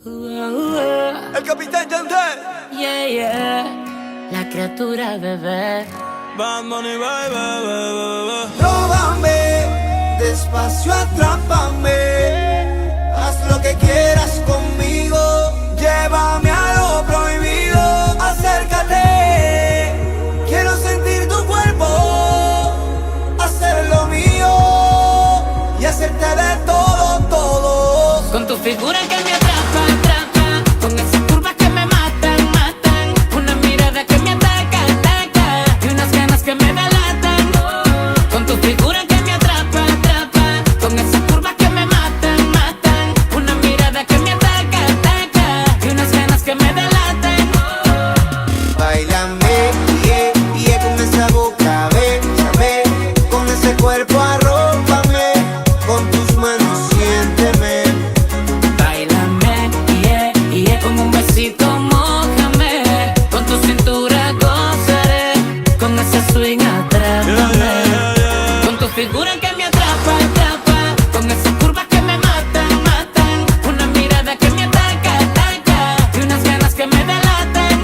El capitán Yandel. Yeah, yeah. La criatura, bebé. Bad Bunny, baby. Róbame, despacio atrápame. Haz lo que quieras conmigo. Llévame a lo prohibido. Acércate, quiero sentir tu cuerpo. Hacer lo mío y hacerte de todo, todo. Con tu figura que me atrapa, atrapa. Con esas curvas que me matan, matan. Una mirada que me ataca, ataca. Y unas ganas que me delatan. Con tu figura que me atrapa, atrapa. Con esas curvas que me matan, matan. Una mirada que me ataca, ataca. Y unas ganas que me delatan. Báilame, yeah, yeah, con esa boca, bésame. Con ese cuerpo arrópame. Con tus manos siénteme. Báilame, yeah, yeah, con un besito mójame. Con tu cintura gozaré. Con ese swing atrápame. Con tu figura que me atrapa, atrapa. Con esas curvas que me matan, matan. Una mirada que me ataca, ataca. Y unas ganas que me delatan.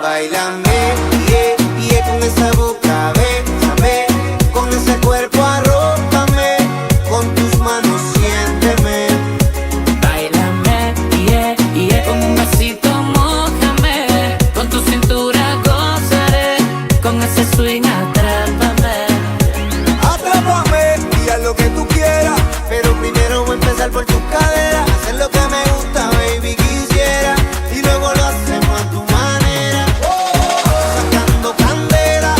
Báilame, yeah, yeah, con esa boca, bésame. Con ese cuerpo arrópame. Con tus manos siénteme. Báilame, yeah, yeah, con un besito mójame. Con tu cintura gozaré. Con ese swing atrápame. Atrápame y haz lo que tú quieras. Pero primero voy a empezar por tus caderas. Hacer lo que me gusta, baby, quisiera. Y luego lo hacemos a tu manera. Sacando candela.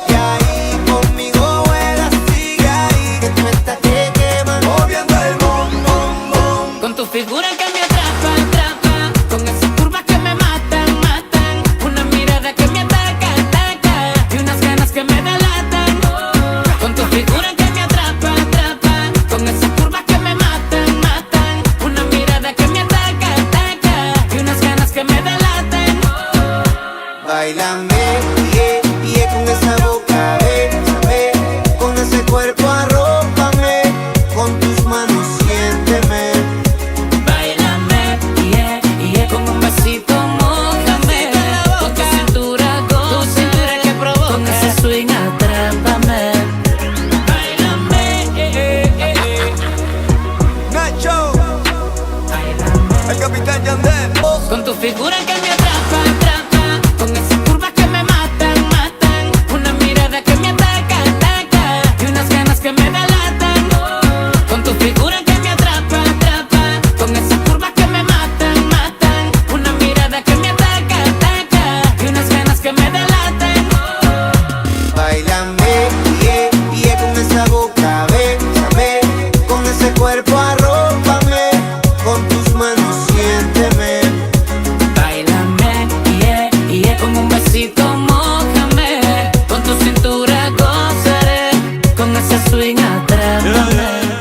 Y ahí conmigo juegas. Sigue ahí, que tú estás que quemas. Moviendo el bom, bom, bom. Con tu figura que me atrapa, atrapa. Con esas curvas que me matan, matan. Una mirada que me ataca, ataca. Y unas ganas que me delatan. Con tu figura que me atrapa, atrapa. Con esas curvas que me matan, matan. Una mirada que me ataca, ataca. Y unas ganas que me delatan. Báilame, yeah, yeah, con esa boca, bésame. Con ese cuerpo arrópame. Con tus manos siénteme. Báilame, yeah, yeah, con un besito mójame. Con tu cintura gózame, que provoca. Con ese swing atrápame. Báilame, Nacho. báilame. El capitán Yandel. Con tu figura que me atrapa, atrapa. Con esas curvas que me matan, matan. Una mirada que me ataca, ataca. Y unas ganas que me delatan. Con tu figura que me atrapa, atrapa. Con esas curvas que me matan, matan. Una mirada que me ataca, ataca. Y unas ganas que me delatan. Báilame, yeah, yeah, con esa boca, bésame. Con ese cuerpo arrópame. Con tus manos siénteme. Báilame, yeah, yeah, con un besito mójame. Con tu cintura gozaré. Con ese swing atrápame.